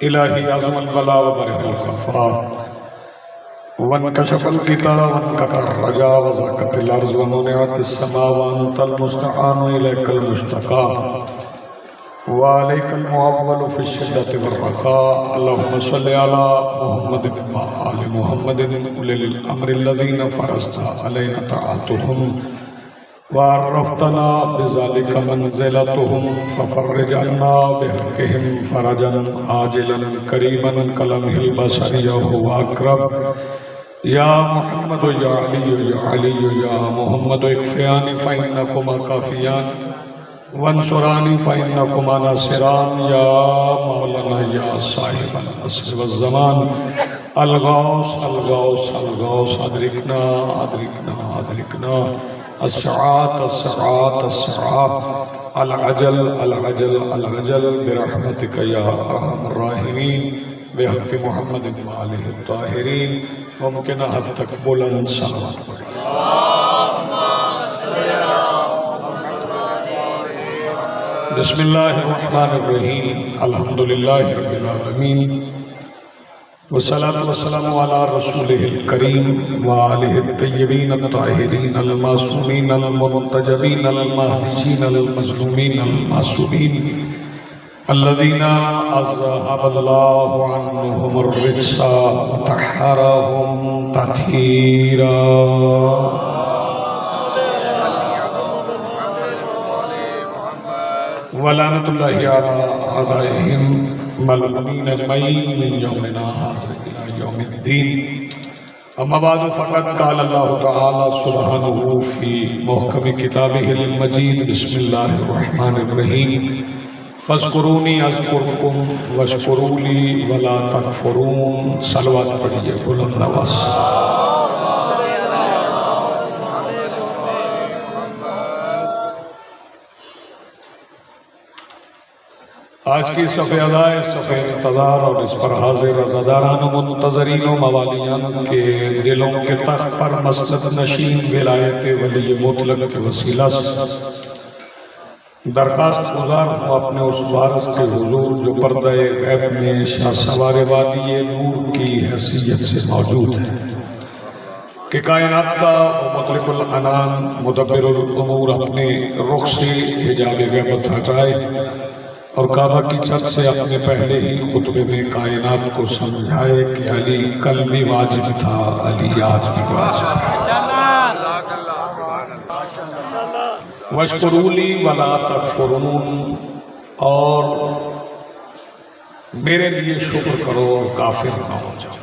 الہی عظم البلا وبرح الخفا وانکشف القطاع وانقطع الرجا وزاقت الارض ومنعت السماء وانت المستعان الیک المشتقى وعليك المعول في الشدة والرخاء اللهم صل على محمد وآل محمد أولي الأمر الذين فرضت علينا طاعتهم وعرفتنا بذلك منزلتهم ففرج عنا بحقهم فرجا عاجلا قريبا كلمه البصر وهو أقرب يا محمد يا علي يا علي يا محمد اكفياني فإنكما كافيان وانصرانی فإنکما ناصران یا مولانا یا صاحب العصر والزمان الغوث الغوث الغوث ادرکنا ادرکنا ادرکنا الساعات الساعات الساعات العجل العجل العجل برحمتک یا ارحم الراحمین بحق محمد وآلہ الطاہرین ممکنہ حد تک بلند صلوات پڑھیں بسم اللہ الرحمن الرحیم الحمدللہ رب العالمین والصلاة والسلام علی رسولہ الکریم وآلہ الطیبین الطاہرین المعصومین المنتجبین المہدیین المظلومین المعصومین الذین اذہب اللہ عنہم الرجس وطہرہم تطہیرا ولعنت اللہ علی اعدائہم ملعونین اجمعین من یومنا ھذا الی یوم الدین اما بعد فقد قال اللہ تعالی سبحانہ فی محکم کتابہ المجید بسم اللہ الرحمن الرحیم فاذکرونی اذکرکم واشکروا لی ولا تکفرون صلوات پڑھیے بلند آواز آج کی صفحہ ادائے صفحہ انتظار اور اس پر حاضر رضاداران و منتظرین و موالیان کے دلوں کے تخت پر مسند نشین ولایت ولی مطلق کے وسیلہ سے درخواست گزار ہوں اپنے اس وارث کے حضور جو پردہ غیب میں شاہ سوار وادی نور کی حیثیت سے موجود ہے کہ کائنات کا مطلق العنان مدبر الامور اپنے رخ سے حجاب غیبت ہٹائے اور کعبہ کی چھت سے اپنے پہلے ہی خطبے میں کائنات کو سمجھائے کہ علی کل بھی واجب تھا علی آج بھی واجب ہے وَاشْكُرُوا لِي وَلَا تَكْفُرُونَ اور میرے لیے شکر کرو اور کافر نہ ہو جاؤ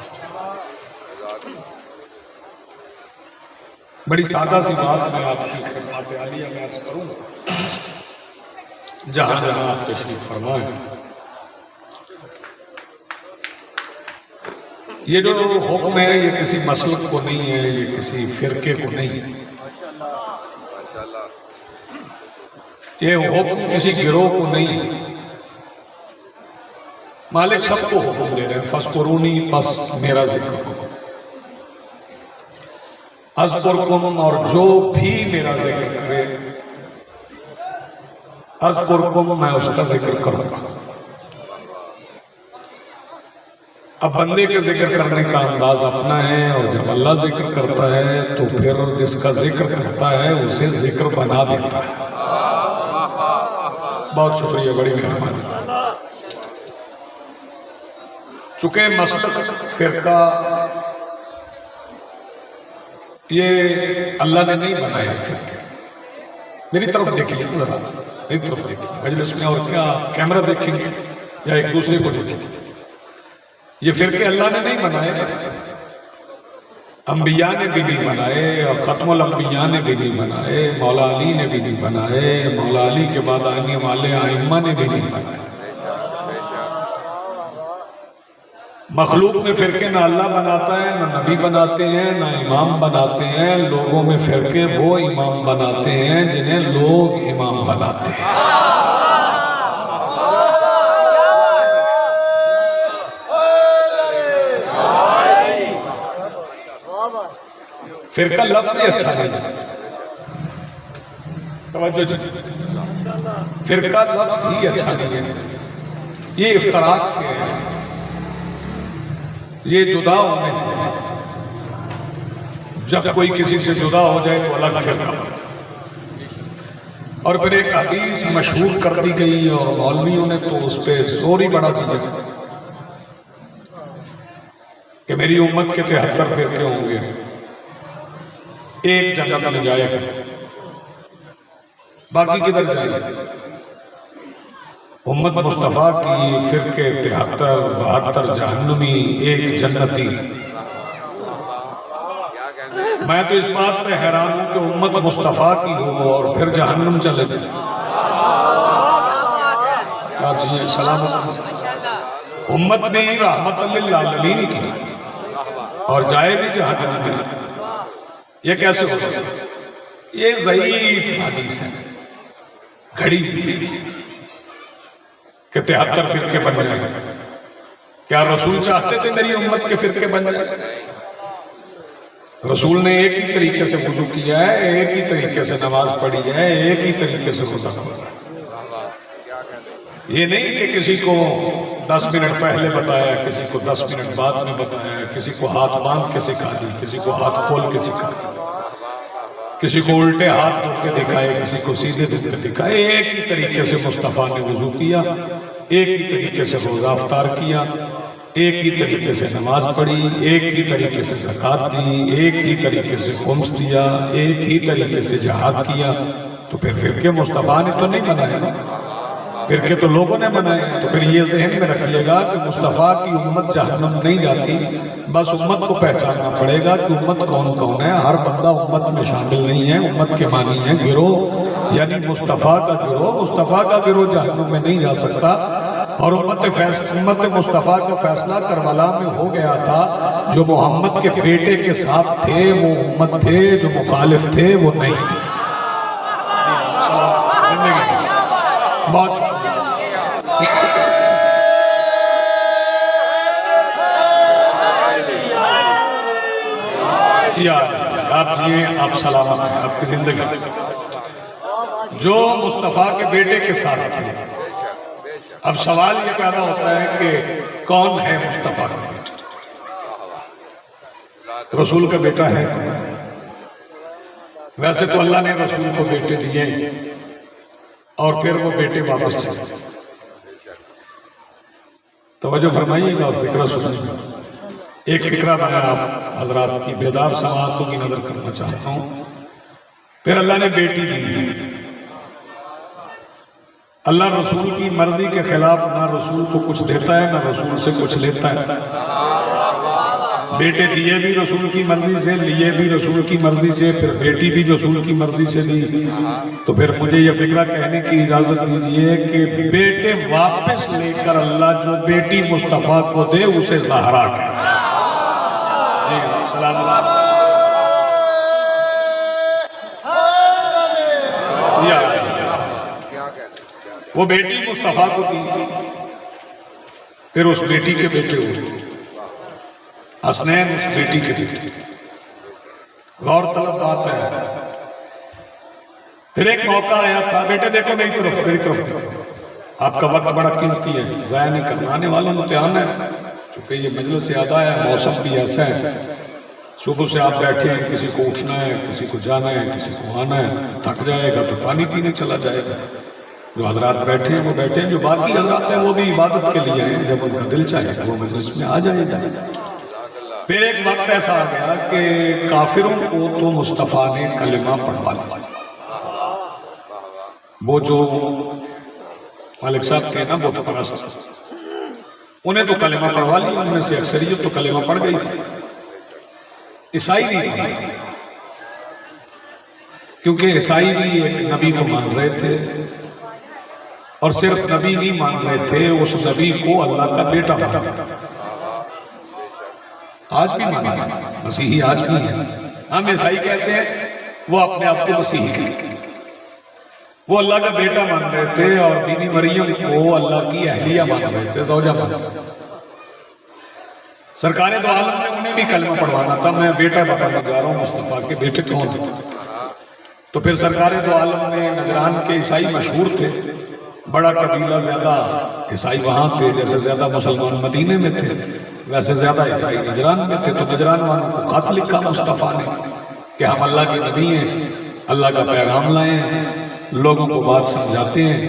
بڑی سادہ سی بات میں آپ کی خدمات عالیہ میں عرض کروں جہاں جہاں آپ تشریف فرمائیں یہ جو حکم ہے یہ کسی مسلک کو نہیں ہے یہ کسی فرقے کو نہیں ہے یہ حکم کسی گروہ کو نہیں ہے مالک سب کو حکم دے رہے ہیں فَاذْكُرُونِي بس میرا ذکر کرو اذکرکم اور جو بھی میرا ذکر کرے اذکرکم میں اس کا ذکر کروں گا اب بندے کے ذکر کرنے کا انداز اپنا ہے اور جب اللہ ذکر کرتا ہے تو پھر جس کا ذکر کرتا ہے اسے ذکر بنا دیتا ہے بہت شکریہ بڑی مہربانی چونکہ مسلک فرقہ یہ اللہ نے نہیں بنایا فرقے میری طرف دیکھیے میری طرف دیکھیں مجلس میں اور کیا کیمرہ دیکھیں گے یا ایک دوسرے کو دیکھیں گے یہ فرقے اللہ نے نہیں بنائے انبیاء نے بھی نہیں بنائے اور ختم الانبیاء نے بھی نہیں بنائے مولا علی نے بھی نہیں بنائے مولا علی کے بعد آنے والے ائمہ نے بھی نہیں بنائے مخلوق میں فرقے نہ اللہ بناتا ہے نہ نبی بناتے ہیں نہ امام بناتے ہیں لوگوں میں فرقے وہ امام بناتے ہیں جنہیں لوگ امام بناتے ہیں فرقہ لفظ ہی اچھا نہیں ہے فرقہ لفظ ہی اچھا نہیں ہے یہ افتراق سے ہے یہ جدا ہونے سے، جب کوئی کسی سے جدا ہو جائے تو الگ فرقہ، اور پھر ایک حدیث مشہور کر دی گئی اور مولویوں نے تو اس پہ زور ہی بڑھا دیا کہ میری امت کے 73 فرقے ہوں گے، ایک جنت میں جائے گا، باقی کدھر جائے گا؟ امت مصطفیٰ کی فرقے 73 72 جہنمی، ایک جنتی۔ میں تو اس بات پہ حیران ہوں کہ امت مصطفیٰ کی ہو اور پھر جہنم چلے جائے۔ آپ جی سلامت امت نے ہی رحمت للعالمین کی اور جائے بھی جہنم میں، یہ کیسے ہو سکتا؟ یہ ضعیف حدیث ہے، گھڑی ہوئی کہ 73 فرقے بن جائیں۔ کیا رسول چاہتے تھے میری امت کے فرقے بن جائیں؟ رسول نے ایک ہی طریقے سے وضو کیا ہے، ایک ہی طریقے سے نماز پڑھی ہے، ایک ہی طریقے سے روزہ رکھا ہے۔ یہ نہیں کہ کسی کو 10 منٹ پہلے بتایا، کسی کو 10 منٹ بعد میں بتایا، کسی کو ہاتھ باندھ کے سکھا دی، کسی کو ہاتھ کھول کے سکھا دی، کسی کو الٹے ہاتھ دھو کے دکھائے، کسی کو سیدھے دھو کے دکھائے۔ ایک ہی طریقے سے مصطفیٰ نے وضو کیا، ایک ہی طریقے سے روزہ افطار کیا، ایک ہی طریقے سے نماز پڑھی، ایک ہی طریقے سے زکوٰۃ دی، ایک ہی طریقے سے خمس دیا، ایک ہی طریقے سے جہاد کیا۔ تو پھر فرقے مصطفیٰ نے تو نہیں بنائے نا، فرقے تو لوگوں نے بنائے۔ تو پھر یہ ذہن میں رکھیے گا کہ مصطفیٰ کی امت جہنم نہیں جاتی، بس امت کو پہچاننا پڑے گا کہ امت کون کون ہے۔ ہر بندہ امت میں شامل نہیں ہے، امت کے معنی ہے گروہ، یعنی مصطفیٰ کا گروہ۔ مصطفیٰ کا گروہ جہنم میں نہیں جا سکتا، اور امت مصطفیٰ کا فیصلہ کربلا میں ہو گیا تھا۔ جو محمد کے بیٹے کے ساتھ تھے وہ امت تھے، جو مخالف تھے وہ نہیں تھے۔ بہت آپ جیئے، آپ سلامت ہیں، آپ کی زندگی جو مصطفیٰ کے بیٹے کے ساتھ تھے۔ اب سوال یہ پیدا ہوتا ہے کہ کون ہے مصطفیٰ کا بیٹا؟ رسول کا بیٹا ہے؟ ویسے تو اللہ نے رسول کو بیٹے دیے اور پھر وہ بیٹے واپس چلے۔ توجہ فرمائیے گا اور فکرہ سنیے گا۔ ایک فکرہ میں آپ حضرات کی بیدار سماعتوں کی نظر کرنا چاہتا ہوں۔ پھر اللہ نے بیٹی دی، اللہ رسول کی مرضی کے خلاف نہ رسول کو کچھ دیتا ہے نہ رسول سے کچھ لیتا ہے۔ بیٹے دیے بھی رسول کی مرضی سے، لیے بھی رسول کی مرضی سے، پھر بیٹی بھی رسول کی مرضی سے دی۔ تو پھر مجھے یہ فکرہ کہنے کی اجازت دیجئے کہ بیٹے واپس لے کر اللہ جو بیٹی مصطفیٰ کو دے اسے زہرا کہتا ہے۔ جی سلام اللہ۔ وہ بیٹی مصطفیٰ کو دی، پھر اس بیٹی کے بیٹے ہوئے، حسنین اس بیٹی کے بیٹے۔ غور طلب بات ہے۔ پھر ایک موقع آیا تھا، بیٹے دیکھو میری طرف، میری طرف، آپ کا وقت بڑا قیمتی ہے، ضائع نہیں کرنا، آنے والوں امتحان ہے۔ چونکہ یہ مجلس سے آدھا ہے، موسم بھی ایسا ہے، صبح سے آپ بیٹھے ہیں، کسی کو اٹھنا ہے، کسی کو جانا ہے، کسی کو آنا ہے، تھک جائے گا تو پانی پینے چلا جائے گا۔ جو حضرات بیٹھے ہیں وہ بیٹھے ہیں، جو باقی حضرات ہیں وہ بھی عبادت کے لیے ہیں، جب ان کا دل چاہے گا وہ مجلس میں آ جائے گا۔ پھر ایک وقت ایسا آ گیا کہ کافروں کو تو مصطفیٰ نے کلمہ پڑھوا لیا۔ وہ جو مالک صاحب تھے نا بت پرست، انہیں تو کلمہ پڑھوا لیا، ان میں سے اکثریت تو کلمہ پڑھ گئی تھی، عیسائی نہیں تھے، کیونکہ عیسائی بھی ایک نبی کو مان رہے تھے، اور صرف نبی نہیں مان رہے تھے، اس نبی کو اللہ کا بیٹا مان رہے تھے۔ آج بھی مانا مسیحی آج بھی ہے، ہم عیسائی کہتے ہیں، وہ اپنے آپ کو مسیحی کہتے ہیں۔ وہ اللہ کا بیٹا مان رہے تھے اور بی بی مریم کو اللہ کی اہلیہ مان رہے تھے، زوجہ مان رہے تھے۔ سرکار دو عالم نے انہیں بھی کلمہ پڑھوانا تھا، میں بیٹا بتانا جا رہا ہوں مصطفیٰ کے بیٹے کون تھے۔ تو پھر سرکار دو عالم نے، نجران کے عیسائی مشہور تھے، بڑا قبیلہ، زیادہ عیسائی وہاں تھے جیسے زیادہ مسلمان مدینے میں تھے، ویسے زیادہ عیسائی نجران میں تھے، تو نجران والوں کو خط لکھا مصطفیٰ نے کہ ہم اللہ کے نبی ہیں، اللہ کا پیغام لائے ہیں، لوگوں کو بات سمجھاتے ہیں۔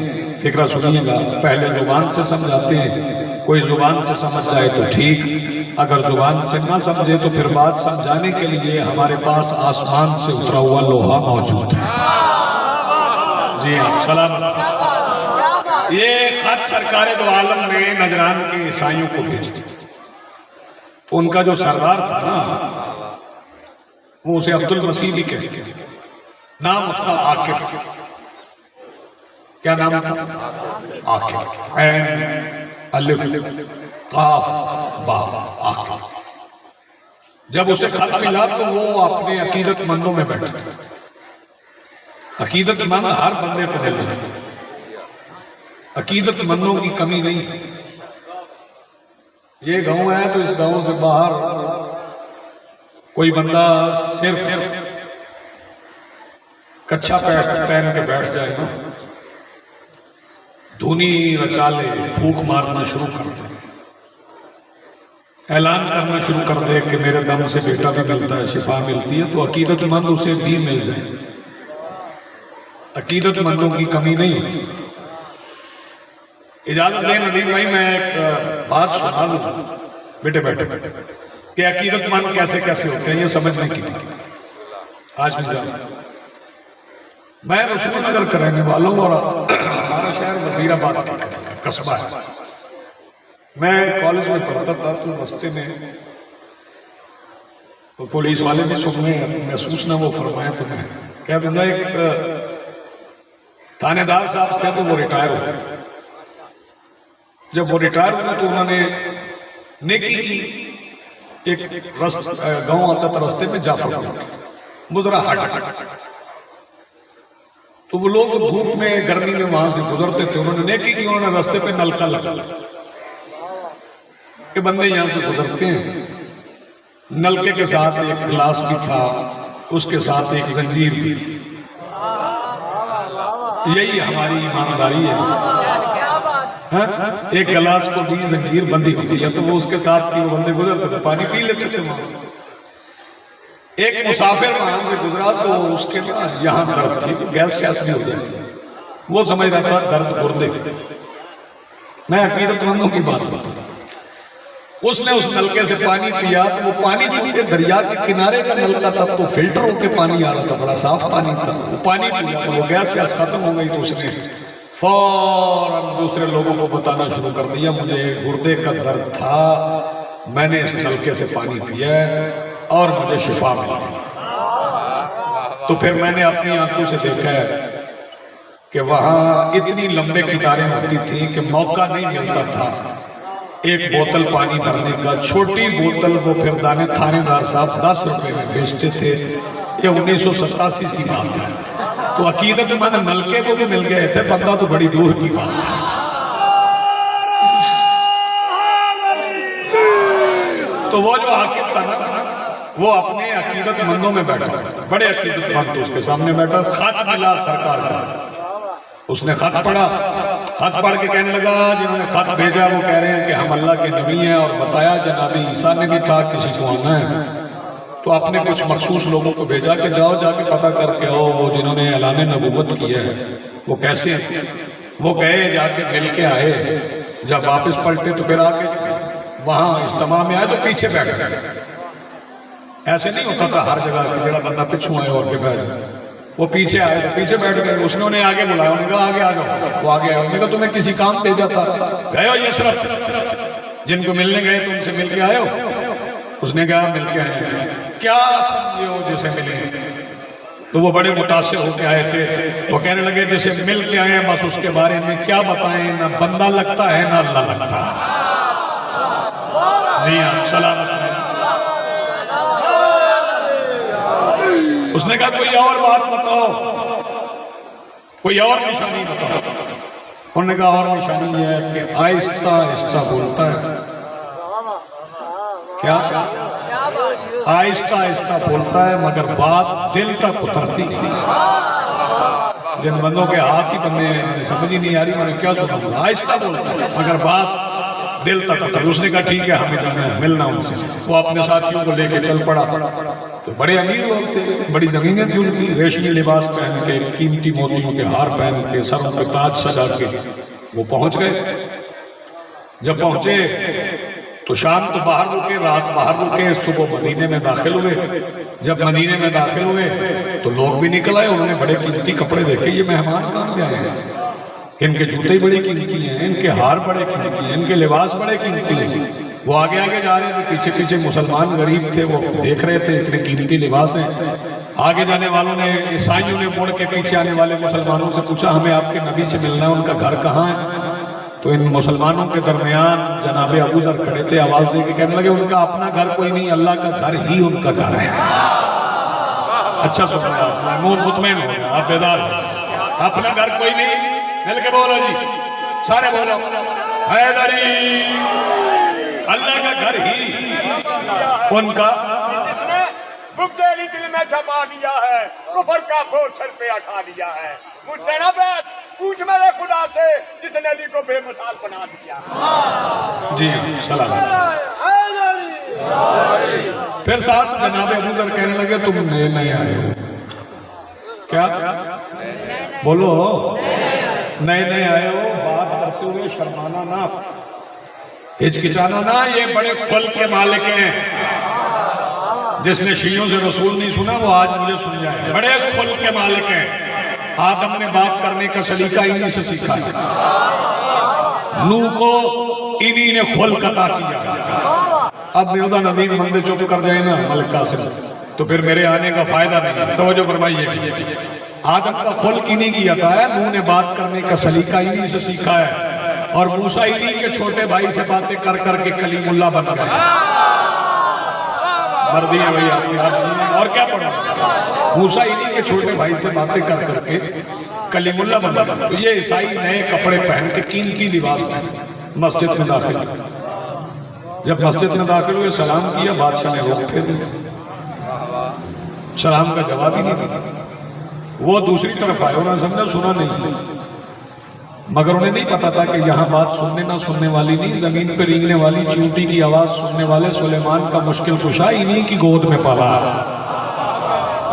فکرہ سنیے گا، پہلے زبان سے سمجھاتے ہیں، کوئی زبان سے سمجھ جائے تو ٹھیک، اگر زبان سے نہ سمجھے تو پھر بات سمجھانے کے لیے ہمارے پاس آسمان سے اترا ہوا لوہا موجود ہے۔ جی ہاں، سلام۔ یہ خط سرکار دو عالم نے نجران کے عیسائیوں کو بھیجا۔ ان کا جو سردار تھا نا، وہ اسے عبد المسیح بھی کہتے ہیں، نام اس کا عاقب۔ کیا نام تھا؟ عاقب، عین الف قاف با، عاقب۔ جب اسے خط ملا تو وہ اپنے عقیدت مندوں میں بیٹھا۔ عقیدت مند ہر بندے کو مل جاتا، عقیدت مندوں کی کمی نہیں۔ یہ گاؤں ہے تو اس گاؤں سے باہر کوئی بندہ صرف کچھا پہن کے بیٹھ جائے نا، دھونی رچا لے، پھونک مارنا شروع کر دے، اعلان کرنا شروع کر دے کہ میرے دم سے بیٹا بھی ملتا ہے، شفا ملتی ہے، تو عقیدت مند اسے بھی مل جائے۔ عقیدت مندوں کی کمی نہیں ہوتی۔ اجازت دیں ندیم بھائی، میں ایک بات سنا دوں بیٹے بیٹھے کہ عقیدت مند کیسے کیسے ہوتے ہیں، یہ سمجھنے کی آج بھی زیادہ۔ میں رسول نگر کا رہنے والا ہوں اور ہمارا شہر وزیر آباد کا قصبہ ہے۔ میں کالج میں پڑھتا تھا تو رستے میں پولیس والے بھی سننے محسوس نہ وہ فرمائے تو میں کہہ دوں گا، ایک تھانے دار صاحب تھے تو وہ ریٹائر ہو گئے۔ جب وہ ریٹائر ہوئے تو انہوں نے نیکی کی، ایک گاؤں آتا تھا رستے میں جعفر وہ ذرا ہٹ، تو وہ لوگ دھوپ میں گرمی میں وہاں سے گزرتے تھے، انہوں نے نیکی کی، انہوں نے رستے پہ نلکا لگا کہ بندے یہاں سے گزرتے ہیں۔ نلکے کے ساتھ ایک گلاس بھی تھا، اس کے ساتھ ایک زنجیر بھی تھی۔ یہی ہماری ایمانداری ہے، ایک گلاس کو بھی زنجیر بندی ہوتی ہے تو وہ اس کے ساتھ کی وہ بندے گزرتے تھے، پانی پی لیتے تھے وہاں سے۔ ایک مسافر وہاں سے گزرا تو اس کے یہاں درد تھی، گیس نہیں ہو جاتی، وہ سمجھ رہا تھا درد گردے۔ میں عقیدت مندوں کی بات بتا، اس نے اس نلکے سے پانی پیا تو وہ پانی چونکہ دریا کے کنارے کا نلکا تھا تو فلٹر ہو کے پانی آ رہا تھا، بڑا صاف پانی تھا۔ وہ پانی پیا تو وہ گیس ختم ہو گئی تو اس نے فوراً دوسرے لوگوں کو بتانا شروع کر دیا، مجھے گردے کا درد تھا، میں نے اس نلکے سے پانی پیا اور مجھے شفا ملی۔ تو پھر میں نے اپنی آنکھوں سے دیکھا ہے کہ وہاں اتنی لمبے قطاریں ہوتی تھیں کہ موقع نہیں ملتا تھا ایک بوتل پانی بھرنے کا۔ چھوٹی بوتل وہ پھر دانے تھانے دار صاحب 10 روپے میں بیچتے تھے، یہ 1987 کی بات ہے۔ تو عقیدت مند نلکے کو بھی مل گئے تھے، بندہ تو بڑی دور کی بات ہے۔ تو وہ جو حاکم تھا نا، وہ اپنے عقیدت مندوں میں بیٹھا تھا، بڑے عقیدت مند اس کے سامنے بیٹھا، خط ملا سرکار کا۔ اس نے خط پڑھا، خط پڑھ کے کہنے لگا، جنہوں نے خط بھیجا وہ کہہ رہے ہیں کہ ہم اللہ کے نبی ہیں، اور بتایا جناب عیسیٰ نے بھی کہا کسی کو آنا ہے، تو آپ نے کچھ مخصوص لوگوں کو بھیجا کہ جاؤ جا کے پتہ کر کے آؤ وہ جنہوں نے اعلان نبوت کیا ہے وہ کیسے ہیں۔ وہ گئے، جا کے مل کے آئے، جب واپس پلٹے تو پھر آگے وہاں اجتماع میں آئے تو پیچھے بیٹھ گئے۔ ایسے نہیں ہوتا تھا ہر جگہ کہ جڑا بندہ پچھوں آئے اور کے بیٹھ جائے، وہ پیچھے آئے تو پیچھے بیٹھ گئے۔ اس نے انہیں آگے بلایا، انہوں نے کہا آگے آ جاؤ، وہ آگے آئے، انہوں نے کہا تمہیں کسی کام بھیجا تھا، گئے ہو یسرب، جن کو ملنے گئے تم سے مل کے آئے ہو؟ اس نے کہا مل کے آئے ہیں۔ کیا سمجھے ہو جسے ملے؟ تو وہ بڑے متاثر ہو کے آئے تھے، وہ کہنے لگے جسے مل کے آئے ہیں بس اس کے بارے میں کیا بتائیں، نہ بندہ لگتا ہے نہ اللہ لگتا ہے۔ جی ہاں، سلامت ہے۔ اس نے کہا کوئی اور بات بتاؤ، کوئی اور نشانی بتاؤ۔ انہوں نے کہا اور نشانی یہ ہے کہ آہستہ آہستہ بولتا ہے۔ کیا؟ آہستہ آہستہ بولتا ہے مگر بات دل تک اترتی ہے۔ جن بندوں کے ہاتھ ہی بندے ہیں، سمجھ ہی نہیں آ رہی میں نے کیا سنا، آہستہ بولتا ہے مگر بات دل تک اتر. اس نے کہا ٹھیک ہے ہمیں جانا ہے ملنا ان سے. وہ اپنے ساتھیوں کو لے کے چل پڑا. تو بڑے امیر لوگ تھے, بڑی زمینیں تھی ان کی, ریشمی لباس پہن کے, قیمتی موتیوں کے ہار پہن کے, سروں پہ تاج سجا کے وہ پہنچ گئے. جب پہنچے تو شام تو باہر رکے, رات باہر رکے, صبح مدینے میں داخل ہوئے. جب مدینے میں داخل ہوئے تو لوگ بھی نکل آئے. انہوں نے بڑے قیمتی کپڑے دیکھے, یہ مہمان کہاں سے آئے ہیں, ان کے جوتے بڑے قیمتی ہیں, ان کے ہار بڑے قیمتی ہیں, ان کے لباس بڑے قیمتی ہیں. وہ آگے آگے جا رہے تھے, پیچھے پیچھے مسلمان غریب تھے, وہ دیکھ رہے تھے اتنے قیمتی لباس ہیں. آگے جانے والوں نے, عیسائیوں نے مڑ کے پیچھے آنے والے مسلمانوں سے پوچھا ہمیں آپ کے نبی سے ملنا ہے, ان کا گھر کہاں ہے؟ تو ان مسلمانوں کے درمیان جناب ابو ذر کھڑے تھے, آواز دے کے کہنے لگے ان کا اپنا گھر کوئی نہیں, اللہ کا گھر ہی ان کا گھر ہے. اچھا سنا آپ, محمود مطمئن ہو گیا, آپ بیدار ہو. اپنا گھر کوئی نہیں, مل کے بولو جی, سارے بولو حیدری, اللہ کا گھر ہی ان کا. بغدادی دل میں چھپا دیا ہے, کفر کا بوجھ سر پہ اٹھا دیا ہے. مجھ سے نہ بیٹھ, پوچھ میرے خدا سے جس نے علی کو بے مثال بنا دیا. جی سلام. پھر ساتھ جناب ابو ذر کہنے لگے تم نئے نئے آئے ہو کیا؟ بولو نئے نئے آئے ہو, بات کرتے ہوئے شرمانا نہ, ہچکچانا نہ. یہ بڑے خلق کے مالک ہیں. جس نے شیعوں سے رسول نہیں سنا وہ آج مجھے سن جائے. بڑے خلق کے مالک ہیں. آدم نے بات کرنے کا سلیقہ انہی سے سیکھا ہے, نوح کو انہی نے خلق عطا کیا. اب میودہ ندیم بندے چپ کر جائے نا ملک قاسم تو پھر میرے آنے کا فائدہ نہیں ہے. توجہ فرمائیے, آدم کا خلق انہی کی عطا ہے, نوح نے بات کرنے کا سلیقہ انہی سے سیکھا ہے, اور موسیٰ انہی کے چھوٹے بھائی سے باتیں کر کر کے کلیم اللہ بن گئے. مردی ہے بھئی آپ سنیں, اور کیا پڑھا, موسیٰ انہی کے چھوٹے بھائی سے باتیں کر کر کے کلیم اللہ بن گئے. تو یہ عیسائی نئے کپڑے پہن کے قیمتی لباس پہن مسجد میں داخل ہوئے. جب مسجد میں داخل ہوئے سلام کیا, بادشاہ نے رخ پھیر دیا, سلام کا جواب ہی نہیں دیا. وہ دوسری طرف آئے, انہوں نے سمجھا سنا نہیں, مگر انہیں نہیں پتا تھا کہ یہاں بات سننے نہ سننے والی نہیں, زمین پہ رینگنے والی چیونٹی کی آواز سننے والے سلیمان کا مشکل کشا انہی کی گود میں پالا.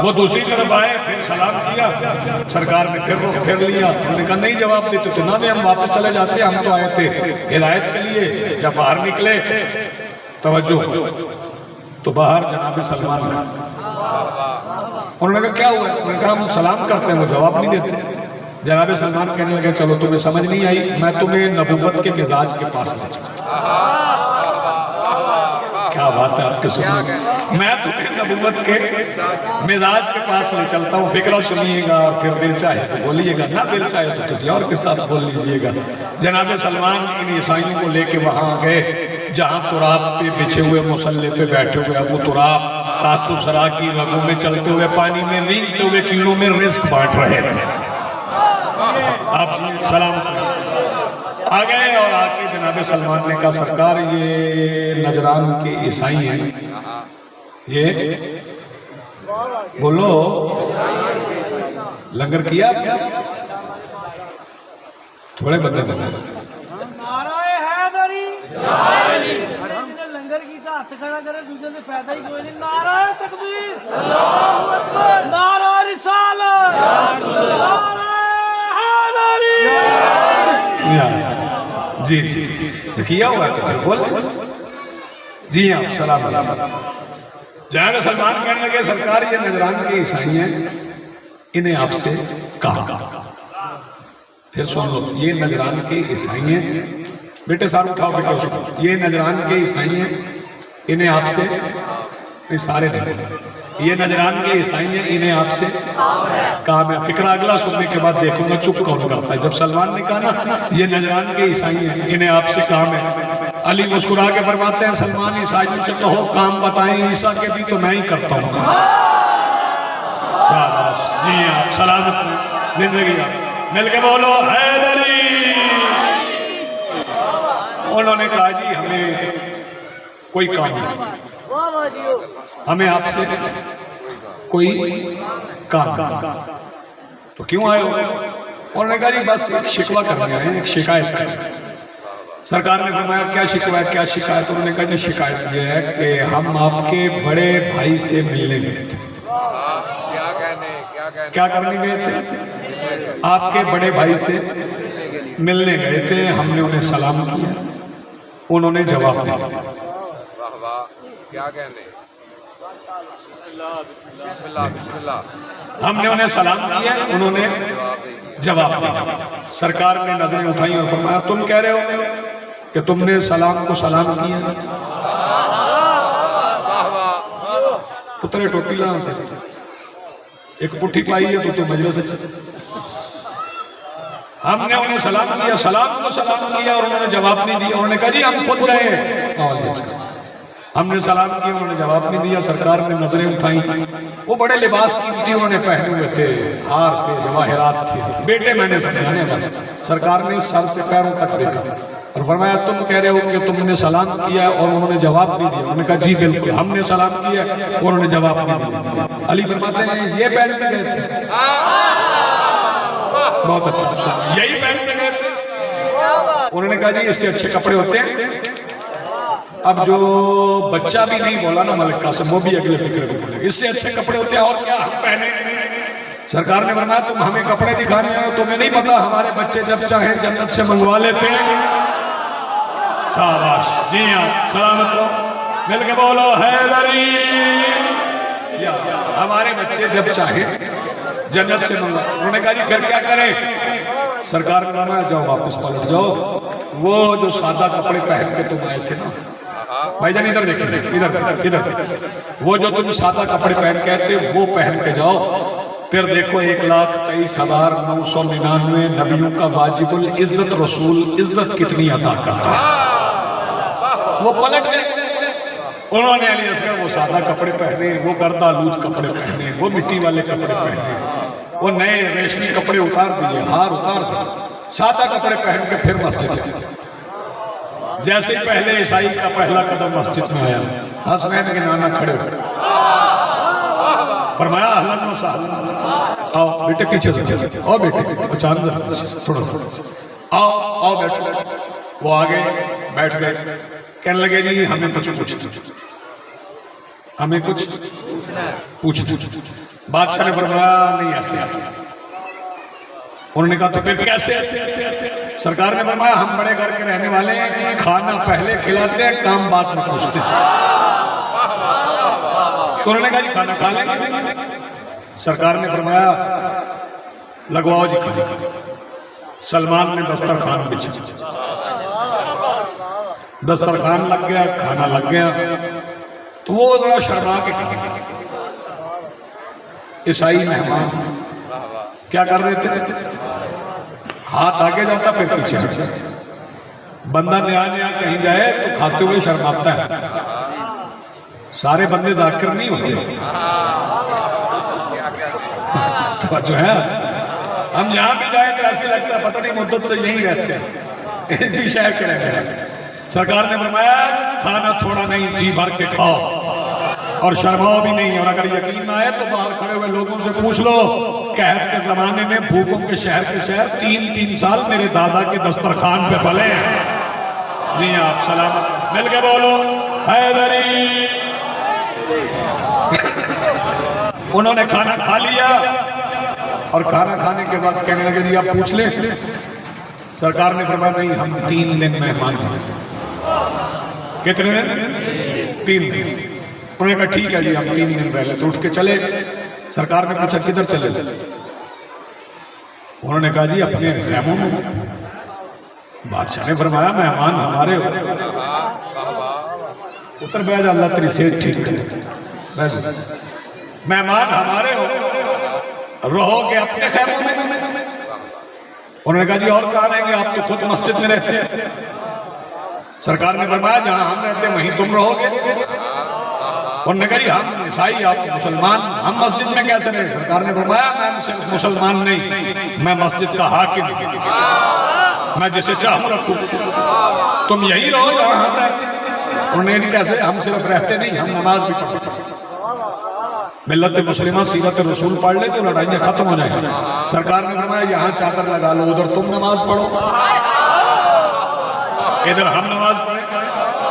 وہ دوسری طرف آئے, پھر سلام کیا, سرکار نے پھر رخ پھیر لیا. انہوں نے کہا نہیں جواب دیتے تو نہ دیں, ہم واپس چلے جاتے, ہم تو آئے تھے ہدایت کے لیے. جب باہر نکلے, توجہ, تو باہر جناب سلمان کا. انہوں نے کہا کیا ہوا؟ انہوں نے کہا ہم سلام کرتے ہیں, وہ جواب نہیں دیتے. جناب سلمان کہنے لگے چلو تمہیں سمجھ نہیں آئی, میں تمہیں نبوت کے مزاج کے پاس لے چلتا. کیا بات ہے آپ کے سننے, میں تمہیں نبوت کے مزاج کے پاس لے چلتا ہوں, فکرہ سنیے گا, اور پھر دل چاہے تو بولیے گا, نہ دل چاہے تو کسی اور کے ساتھ بول لیجئے گا. جناب سلمان ان عیسائیوں کو لے کے وہاں گئے جہاں تراب پہ بچھے ہوئے مسلح پہ بیٹھے ہوئے ابو تراب تاتو سرا کی رگوں میں چلتے ہوئے, پانی میں رینگتے ہوئے, کیڑوں میں رزق بانٹ رہے تھے. آپ سلام آ گئے, اور آ کے جناب سلمان نے کہا سرکار یہ نجران کے عیسائی ہیں, یہ بولو لنگر کیا تھوڑے بندے بندے نعرہ حیدری لنگر کی ہاتھ کھڑا کرے دوسرے سے فائدہ ہی کوئی نہیں. نعرہ تکبیر, نعرہ رسالت, نعرہ جی جی جی کیا ہوا تو بول جی ہاں سلام علیکم. جناب سلمان کہنے لگے سرکار یہ نجران کے عیسائی ہیں, انہیں آپ سے کہا. پھر سن لو, یہ نجران کے عیسائی ہیں, بیٹے سارے اٹھاؤ فکر سنو, یہ نجران کے عیسائی ہیں, انہیں آپ سے سارے نہیں, یہ نجران کے عیسائی ہیں, انہیں آپ سے کہا. میں فکرہ اگلا سننے کے بعد دیکھوں گا چپ کون کرتا ہے. جب سلمان نے کہا نا یہ نجران کے عیسائی ہیں, انہیں آپ سے کہا میں. علی مسکرا کے فرماتے ہیں سلمان عیسائیوں سے کہو کام بتائیں, عیسیٰ کے بھی تو میں ہی کرتا ہوں. جی آپ سلامت زندگی مل کے بولو حیدری. انہوں نے کہا جی ہمیں کوئی کام نہیں, ہمیں آپ سے کوئی کام. تو کیوں آئے ہو؟ انہوں نے کہا جی بس ایک شکوہ کرنے آئے ہیں, ایک شکایت کرنے. سرکار نے فرمایا کیا شکایت کیا شکایت؟ انہوں نے کہا جی شکایت یہ ہے کہ ہم آپ کے بڑے بھائی سے ملنے گئے تھے. کیا کرنے گئے تھے؟ آپ کے بڑے بھائی سے ملنے گئے تھے. ہم نے انہیں سلام کیا, انہوں نے جواب نہیں دیا. ہم نے انہیں سلام کیا, انہوں نے جواب دیا. سرکار نے نظریں اٹھائیں اور فرمایا تم کہہ رہے ہو کہ تم نے سلام کو سلام کیا؟ پترے ٹوپی لان سے ایک پٹھی پائی ہے تو مجلس سے. ہم نے انہیں سلام کیا, سلام کو سلام کیا اور انہوں نے جواب نہیں دیا. انہوں نے کہا جی ہم خود گئے. ہم نے سلام کیا, انہوں نے جواب نہیں دیا. سرکار نے نظریں اٹھائیں, وہ بڑے لباس کی انہوں نے پہنے ہوئے تھے, ہار تھے, جواہرات تھے. بیٹے میں نے سمجھانے بس. سرکار نے سر سے پیروں تک دیکھا اور فرمایا تم کہہ رہے ہو کہ تم نے سلام کیا اور انہوں نے جواب نہیں دیا؟ انہوں نے کہا جی بالکل, ہم نے سلام کیا اور انہوں نے جواب نہیں دیا. علی فرماتے ہیں یہ پہن کے گئے تھے. بہت اچھا, یہی پہن کے گئے تھے. انہوں نے کہا جی اس سے اچھے کپڑے ہوتے ہیں. اب جو بچہ بھی نہیں بولا نا ملک قاسم, وہ بھی اگلے فکر میں بولے اس سے اچھے کپڑے ہوتے ہیں اور کیا ہم پہنے. سرکار نے فرمایا تم ہمیں کپڑے دکھانے آئے ہو, تمہیں نہیں پتا ہمارے بچے جب چاہیں جنت سے منگوا لیتے ہیں. شاباش, جی ہاں, سلامت رہو, مل کے بولو حیدری. ہمارے بچے جب چاہیں جنت سے منگوا. انہوں نے کہا جی پھر کیا کریں؟ سرکار نے فرمایا جاؤ واپس پلٹ جاؤ. وہ جو سادہ کپڑے پہن کے تم آئے تھے نا, بھائی جان ادھر دیکھیں, ادھر, وہ جو تم سادہ کپڑے پہن کے آئے تھے وہ پہن کے جاؤ. پھر دیکھو 1,23,999 نبیوں کا واجب العزت رسول عزت کتنی عطا کرتا ہے. وہ پلٹ گئے. انہوں نے علی اصغر وہ سادہ کپڑے پہنے, وہ گرد آلود کپڑے پہنے, وہ مٹی والے کپڑے پہنے, وہ نئے ریشمی کپڑے اتار دیے, ہار اتار دیے, سادہ کپڑے پہن کے پھر مسجد. جیسے پہلے عیسائی کا پہلا قدم مسجد میں آیا, حسنین کے نانا کھڑے ہوئے, فرمایا اہلاً و سہلاً, آؤ بیٹے پیچھے سے, آؤ بیٹے چاند تھوڑا سا, آؤ بیٹھو. وہ آگے بیٹھ گئے. کہنے لگے جی ہمیں کچھ پوچھ. بادشاہ نے فرمایا نہیں ایسے. انہوں نے کہا تو پھر کیسے؟ سرکار نے فرمایا ہم بڑے گھر کے رہنے والے ہیں, کھانا پہلے کھلاتے ہیں, کام بعد میں پوچھتے ہیں. تو انہوں نے کہا جی کھانا کھا لیں گے. سرکار نے فرمایا لگواؤ جی کھانا. سلمان نے دسترخوان بچھا, دسترخوان لگ گیا, کھانا لگ گیا. تو وہ ذرا شرما کے عیسائی مہمان کیا کر رہے تھے, ہاتھ آگے جاتا پھر پیچھے. بندہ نیا کہیں جائے تو کھاتے ہوئے شرماتا ہے. سارے بندے ذاکر نہیں ہوتے. جو ہے ہم یہاں بھی جائیں تو ایسے لگتا ہے پتہ نہیں مدت سے یہیں رہتے ہیں, اسی شہر کے رہتے ہیں. سرکار نے فرمایا کھانا تھوڑا نہیں, جی بھر کے کھاؤ اور شرماؤ بھی نہیں. اور اگر یقین نہ آئے تو باہر کھڑے ہوئے لوگوں سے پوچھ لو, قحط کے زمانے میں بھوکوں کے شہر 3 سال میرے دادا کے دسترخوان پہ پلے ہیں. جی آپ سلامت, مل کے بولو حیدری. انہوں نے کھانا کھا لیا اور کھانا کھانے کے بعد کہنے لگے جی آپ پوچھ لیں. سرکار نے فرمایا نہیں, ہم 3 دن مہمان ہیں. کتنے دن؟ 3 دن. انہوں نے کہا ٹھیک ہے جی ہم 3 دن رہ لیں. تو اٹھ کے چلے. سرکار نے پوچھا کدھر چلے؟ انہوں نے کہا جی اپنے خیموں میں. بادشاہ نے فرمایا مہمان ہمارے ہو, اتر بیٹھ جا, اللہ تیری صحت ٹھیک ہے. مہمان ہمارے ہو, رہو گے اپنے خیموں میں. انہوں نے کہا جی اور کہاں رہیں گے, آپ تو خود مسجد میں رہتے ہیں. سرکار نے فرمایا جہاں ہم رہتے ہیں وہیں تم رہو گے. انہوں نے کہا جی ہم عیسائی آپ مسلمان, ہم مسجد میں کیسے رہے؟ سرکار نے فرمایا میں مسلمان نہیں, میں مسجد کا حاکم, میں جسے چاہوں رکھوں. تم یہی رہو جہاں ہم رہتے ہیں. انہوں نے کہا کیسے؟ ہم صرف رہتے نہیں, ہم نماز بھی پڑھتے ہیں. ملت مسلمہ سیرت رسول پڑھ لے تو لڑائیاں ختم ہو جائیں. سرکار نے فرمایا یہاں چادر لگا لو, ادھر تم نماز پڑھو. ادھر ہم نماز پڑھے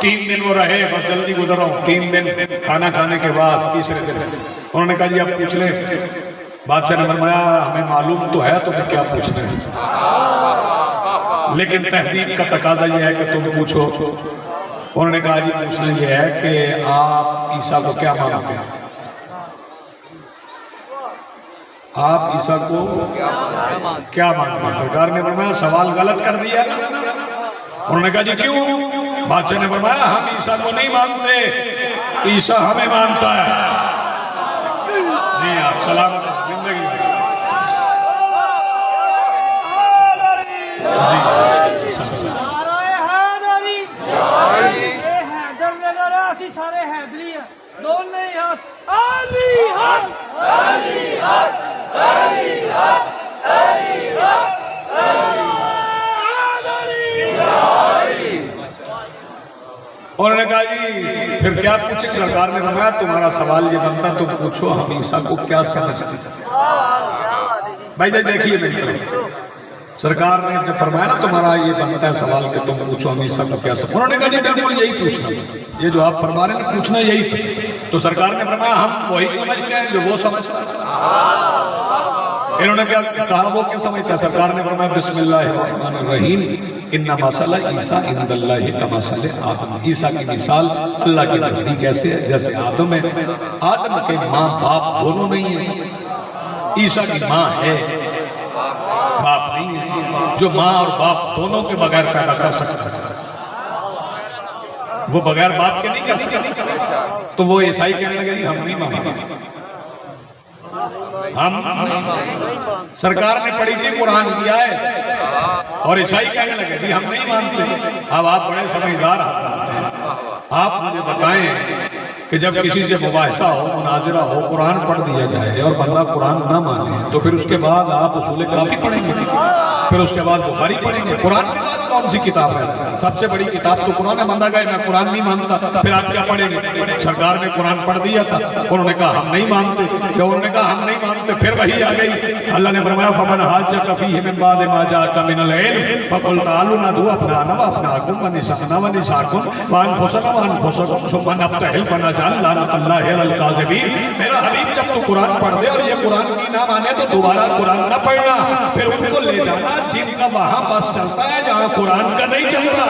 3 دن وہ رہے، بس جلدی گزر رہا ہوں، 3 دن کھانا کھانے کے بعد تیسرے دن انہوں نے کہا جی اب پوچھ لیں۔ بادشاہ نے فرمایا ہمیں معلوم تو ہے تمہیں کیا پوچھنا ہے، لیکن تہذیب کا تقاضا یہ ہے کہ تم پوچھو۔ انہوں نے کہا جی پوچھنا یہ ہے کہ آپ عیسیٰ کو کیا مانتے ہیں؟ آپ عیسیٰ کو کیا مانتے ہیں؟ سرکار نے فرمایا سوال غلط کر دیا نا۔ انہوں نے کہا جی کیوں؟ بادشاہ نے فرمایا ہم عیسیٰ کو نہیں مانتے، عیسیٰ ہمیں مانتا ہے۔ جی آپ سلام زندگی نعرہ حیدری، اے حیدر نگر اسی سارے حیدری ہیں، دونوں ہی ہاتھ علی حق علی حق علی حق علی حق انہوں نے کہا جی پھر کیا پوچھیں؟ سرکار نے فرمایا تمہارا سوال یہ بنتا تم پوچھو ہم عیسیٰ کو کیا سمجھتے ہیں۔ بھائی دیکھیے میری طرف، سرکار نے جب فرمایا نا تمہارا یہ بنتا ہے سوال کہ تم پوچھو ہم عیسیٰ کو کیا سمجھتے ہیں، انہوں نے کہا جی بالکل یہی پوچھنا، یہ جو آپ فرما رہے ہیں پوچھنا یہی تھا۔ تو سرکار نے فرمایا ہم وہی سمجھتے ہیں جو وہ سمجھتا ہے۔ انہوں نے کہا وہ کیا سمجھتا ہے؟ سرکار نے فرمایا بسم اللہ الرحمن الرحیم انما مثل عیسیٰ عند اللہ کمثل آدم، عیسیٰ کی مثال اللہ کے نزدیک ایسے ہے جیسے آدم ہے۔ آدم کے ماں باپ دونوں نہیں ہیں، عیسیٰ کی ماں ہے باپ نہیں ہے، جو ماں اور باپ دونوں کے بغیر پیدا کر سکتا ہے، وہ بغیر باپ کے نہیں کر سکتا۔ تو وہ عیسائی کہنے لگے جی ہم نہیں مانتے، ہم سرکار نے پڑھی تھی قرآن کی آیت، اور عیسائی کہنے لگے جی ہم نہیں مانتے۔ اب آپ بڑے سمجھدار حضرات ہیں، آپ مجھے بتائیں کہ جب کسی سے مباحثہ ہو، مناظرہ ہو، قرآن پڑھ دیا جائے اور بندہ قرآن نہ مانے تو پھر اس کے بعد آپ اصول کافی پڑھیں گے، پھر اس کے بعد بخاری پڑھیں گے، قرآن کے بعد کون سی کتاب ہے؟ سب سے بڑی کتاب تو قرآن ہے۔ بندہ گئے میں قرآن نہیں مانتا، پھر آپ کیا پڑھیں گے؟ سرکار نے قرآن پڑھ دیا تھا، انہوں نے کہا ہم نہیں مانتے، جب انہوں نے کہا ہم نہیں مانتے پھر وہی آ گئی، اللہ نے فرمایا فمن حاجک فیہ من بعد ما جاءک من العلم فقل تعالوا ندعو ابناءنا وابناءکم ونساءنا ونساءکم وانفسنا وانفسکم ثم نبتہل فنجعل لعنۃ اللہ علی الکاذبین۔ میرا حبیب جب تو قرآن پڑھ دے اور یہ قرآن کی نہ مانے تو دوبارہ قرآن نہ پڑھنا، پھر ان کو لے جانا جن کا وہاں بس چلتا ہے جہاں قرآن کا نہیں چلتا۔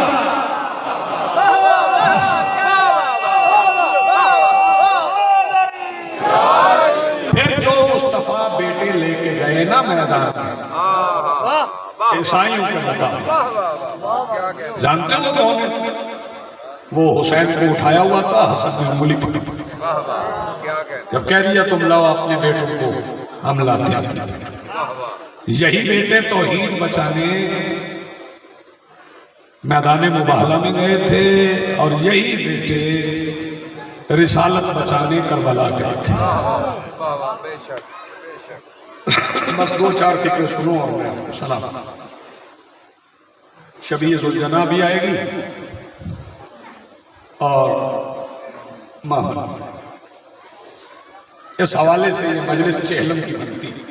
پھر جو مصطفیٰ بیٹے لے کے گئے نا میدان میں عیسائیوں کے مطابق، جانتے ہو کون ہے؟ وہ حسین کو اٹھایا ہوا تھا، حسن نے انگلی پکڑی، جب کہہ دیا تم لاؤ اپنے بیٹوں کو ہم لاتے ہیں۔ یہی بیٹے توحید بچانے میدان مباہلہ میں گئے تھے، اور یہی بیٹے رسالت بچانے کربلا گئے تھے۔ بس 2-4 فکریں سنو اور میں آپ کو سلام۔ شبیہ ذوالجناح بھی آئے گی اور محمد، اس حوالے سے یہ مجلس چہلم کی بنتی ہے۔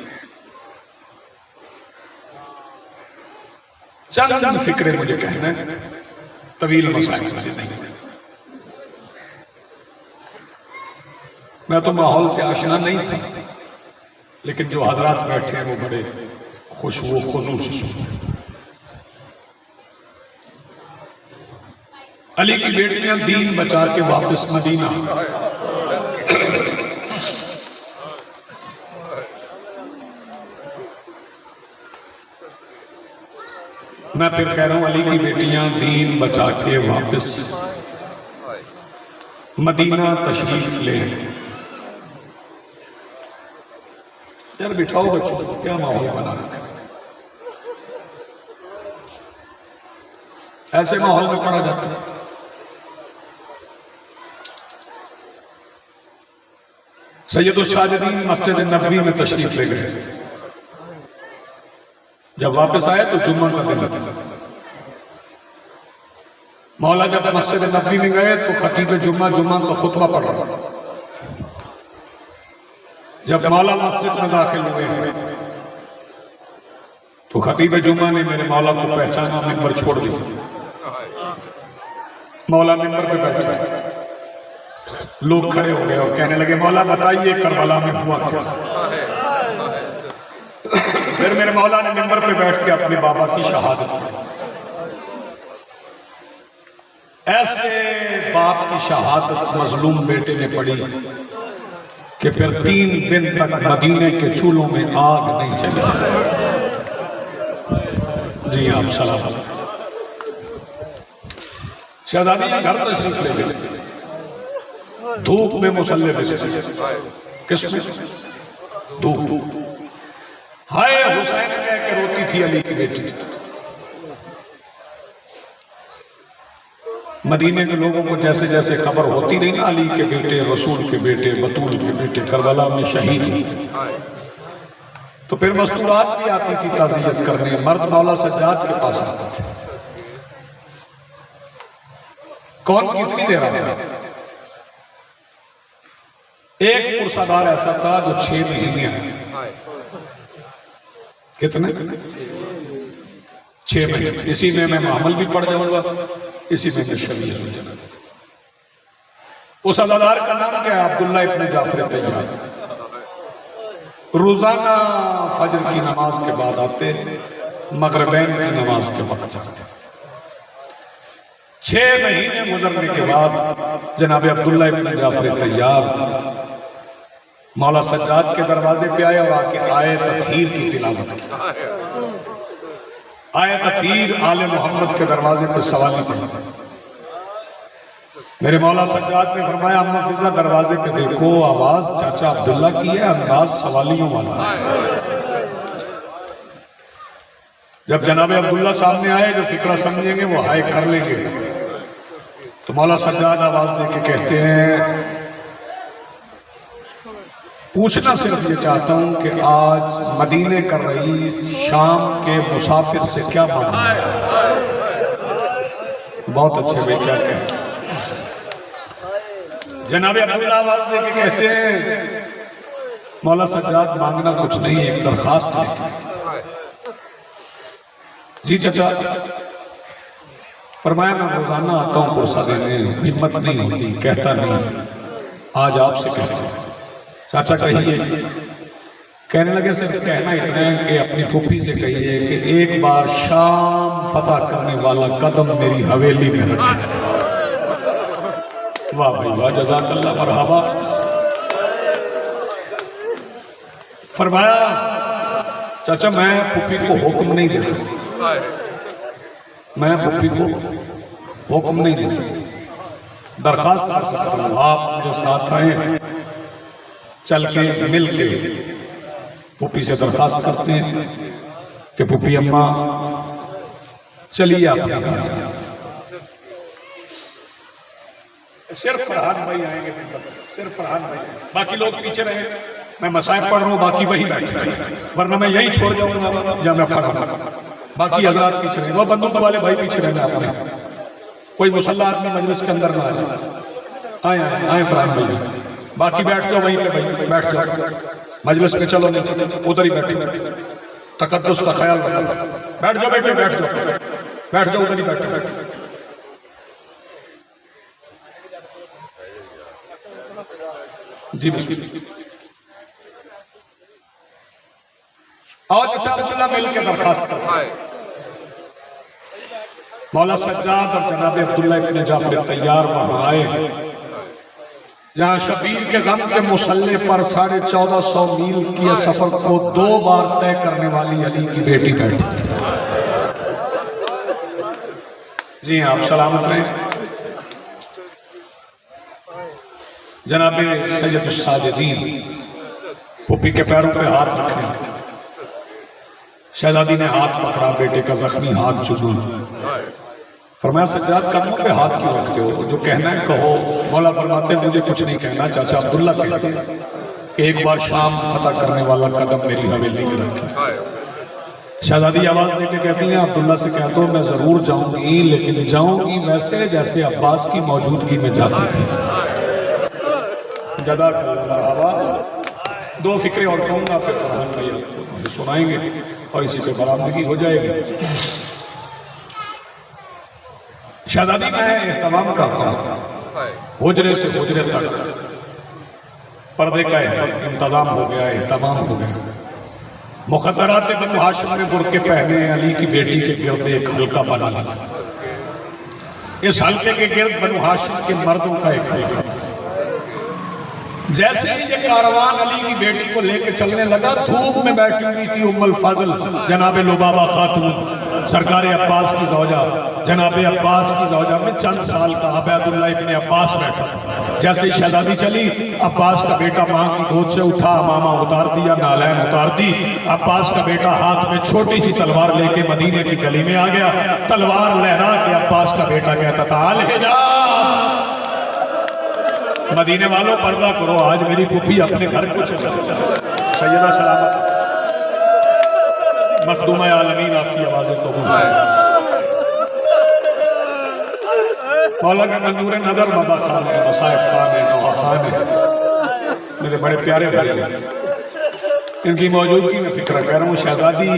چند فکریں مجھے کہنا ہے، طویل مسائل مجھے نہیں، میں تو ماحول سے آشنا نہیں تھا، لیکن جو حضرات بیٹھے ہیں وہ بڑے خوشو و خضوع سے سنتے۔ علی کی بیٹیاں دین بچا کے واپس مدینہ، میں پھر کہہ رہا ہوں علی کی بیٹیاں دین بچا کے واپس مدینہ تشریف لے۔ یار بٹھاؤ بچوں، کیا ماحول بنا رہا ہے؟ ایسے ماحول میں پڑھا جاتا ہے۔ سید الساجدین مسجد نبوی میں تشریف لے گئے، جب واپس آئے تو جمعہ کا دن تھا۔ مولا جب مسجد نبوی میں گئے تو خطیب جمعہ کا خطبہ پڑھ رہا تھا۔ جب مولا مسجد میں داخل ہوئے تو خطیب جمعہ نے میرے مولا کو پہچانا، منبر چھوڑ دیا۔ مولا منبر پہ بیٹھے، لوگ کھڑے ہو گئے اور کہنے لگے مولا بتائیے کربلا میں ہوا کیا؟ پھر میرے مولا نے منبر پہ بیٹھ کے اپنے بابا کی شہادت کی۔ ایسے باپ کی شہادت مظلوم بیٹے نے پڑھی کہ پھر 3 دن تک مدینے کے چولہوں میں آگ نہیں چلی۔ جی آپ سلام۔ شہزادی گھر تشریف لے گئے، دھوپ میں مصلی بچے، کس میں؟ دھوپ۔ ہائے حسین کہہ کے روتی تھی علی کی بیٹی۔ مدینے کے لوگوں کو جیسے جیسے خبر ہوتی رہی نا علی کے بیٹے، رسول کے بیٹے، بطول کے بیٹے کربلا میں شہید ہوئے، تو پھر مستورات بھی آتی تھی تعزیت کرنے۔ مرد مولا سجاد کے پاس آتے تھے، کون کتنی دیر آتا ہے؟ ایک پرسادار ایسا تھا جو 6 مہینے آئے۔ کتنے؟ 6 مہینے۔ اسی میں محمل بھی پڑھ جاؤں گا، اسی میں شبیہ ہو جانا۔ اس عزادار کا نام کیا ہے؟ عبداللہ ابن جعفر طیار۔ روزانہ فجر کی نماز کے بعد آتے، مغربین کی نماز کے وقت جاتے۔ 6 مہینے گزرنے کے بعد جناب عبداللہ ابن جعفر طیار مولا سجاد کے دروازے پہ آئے اور آ کے آیت تطہیر کی تلاوت کی۔ آیت تطہیر آل محمد کے دروازے پہ سوالی پڑھا۔ میرے مولا سجاد نے فرمایا اما فضا دروازے پہ دیکھو، آواز چاچا عبداللہ کی ہے، انداز سوالیوں والا ہے۔ جب جناب عبداللہ سامنے آئے جو فکرہ سمجھیں گے وہ ہائے کر لیں گے، تو مولا سجاد آواز دے کے کہتے ہیں پوچھنا صرف یہ چاہتا ہوں کہ آج مدینے کا رئیس شام کے مسافر سے کیا مانگا ہے؟ بہت اچھے بھائی کیا کہتے ہیں؟ جناب عبداللہ آواز دے کے کہتے ہیں مولا سجاد مانگنا کچھ نہیں، ایک درخواست ہے۔ جی چچا۔ فرمایا میں روزانہ آتا ہوں پرسہ دینے، ہمت نہیں ہوتی، کہتا نہیں، آج آپ سے کہتا ہوں۔ چاچا کہیے۔ کہنے لگے صرف کہنا اتنا ہے کہ اپنی پھوپھی سے کہیے کہ ایک بار شام فتح کرنے والا قدم میری حویلی میں رکھے۔ واہ بھائی واہ، جزاک اللہ، مرحبا۔ فرمایا چاچا میں پھوپھی کو حکم نہیں دے سکتا، میں پھوپھی کو حکم نہیں دے سکتا، درخواست کر سکتا ہوں آپ میرے ساتھ آئیں، چل کے مل کے پھوپھی سے درخواست کرتے ہیں کہ پھوپھی اماں چلیے آپ کے گھر۔ صرف فرحان بھائی آئیں گے، صرف فرحان بھائی، باقی لوگ پیچھے رہیں، میں مسائب پڑھ رہا ہوں، باقی وہی بیٹھے رہیں، ورنہ میں یہی چھوڑ جاؤں گا یا میں کھڑا ہوں۔ باقی حضرات پیچھے رہیں، وہ بندوق والے بھائی پیچھے رہنا آپ نے، کوئی مسلح آدمی مجلس کے اندر نہ آئے۔ آئیں آئیں فرحان بھائی، باقی بیٹھ جاؤ وہیں پہ بھائی، بیٹھ جاؤ مجلس میں، چلو ادھر ہی بیٹھو، تقدس کا خیال رکھو، بیٹھ جاؤ بیٹھے، بیٹھ جاؤ بیٹھ جاؤ ادھر ہی بیٹھو۔ جی آؤ چچا عبداللہ مل کے درخواست کرتے ہیں۔ مولا سجاد اور جناب عبداللہ ابن جعفر طیار وہاں آئے، جہاں شبیر کے غم کے مسلح پر 1450 میل کی سفر کو 2 بار طے کرنے والی علی کی بیٹی بیٹھی تھی۔ جی ہاں آپ سلامت رہیں۔ جناب سید الساجدین پھوپھی کے پیروں پہ ہاتھ رکھے، شہزادی نے ہاتھ پکڑا، بیٹے کا زخمی ہاتھ چبو، فرمایا سجاد قدموں پہ ہاتھ کیوں رکھتے ہو، جو کہنا ہے کہو۔ مولا فرماتے مجھے کچھ نہیں کہنا، چاچا عبداللہ کہتے ہیں کہ ایک بار شام فتح کرنے والا قدم میری حویلی میں رکھے۔ شہزادی آواز دے کے کہتی ہیں عبداللہ سے کہہ دو میں ضرور جاؤں گی، لیکن جاؤں گی ویسے جیسے عباس کی موجودگی میں جاتی تھی۔ جزاک اللہ مرحبا۔ 2 فکریں اور کہوں گا، پھر فرحان بھائی آپ کو سنائیں گے اور اسی پہ برآمدگی ہو جائے گی۔ شہزادی میں اہتمام کرتا ہوں حجرے سے حجرے تک پردے کا انتظام ہو گیا، اہتمام ہو گیا۔ مخدرات بنو ہاشم نے برقعے پہنے علی کی بیٹی کے گرد ایک حلقہ بنا لیا۔ اس حلقے کے گرد بنو ہاشم کے مردوں کا ایک حلقہ تھا۔ جیسے ہی یہ کاروان علی کی بیٹی کو لے کے چلنے لگا، دھوپ میں بیٹھی ہوئی تھی ام الفضل جناب لبابہ خاتون، سرکار عباس کی زوجہ، جناب عباس کی زوجہ میں چند سال کا عبیداللہ ابن عباس بیٹھا۔ جیسے ہی شہزادی چلی، عباس کا بیٹا ماں کی گود سے اٹھا، امامہ اتار دیا، نالین اتار دی۔ عباس کا بیٹا ہاتھ میں چھوٹی سی تلوار لے کے مدینے کی گلی میں آ گیا۔ تلوار لہرا کے عباس کا بیٹا کہتا تھا الحجاب، مدینے والوں پردہ کرو، آج میری پھوپھی اپنے گھر کو چلا۔ سیدہ سلامت مخدومہ عالمین آپ کی آوازیں قبول ہے۔ مولا کا منظور نظر مدہ خان ہے، مسائف خان ہے، نوحہ خان ہے، میرے بڑے پیارے بھائی ہیں، ان کی موجودگی میں فکر کر رہا ہوں۔ شہزادی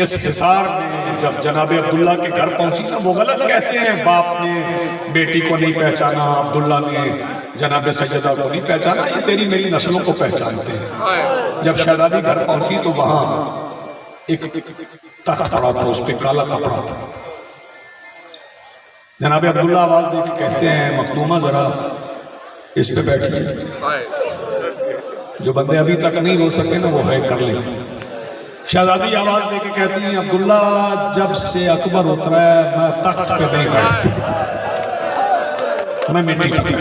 اس حصار میں جب جناب عبداللہ کے گھر پہنچی نا، وہ غلط کہتے ہیں باپ نے بیٹی کو نہیں پہچانا، عبداللہ نے جناب سیدہ کو نہیں پہچانا، یہ تیری میری نسلوں کو پہچانتے ہیں۔ جب شہزادی گھر پہنچی تو وہاں ایک تخت پڑا تھا، اس پہ کالا کپڑا تھا۔ جناب عبداللہ آواز دے کے کہتے ہیں مخدومہ ذرا اس پہ بیٹھی، جو بندے ابھی تک نہیں رو سکے نا وہ ہے کر لیں۔ شہزادی آواز دے کے کہتی ہیں عبداللہ جب سے اکبر اترا ہے میں تخت پہ نہیں بیٹھتی، میں مٹی پی۔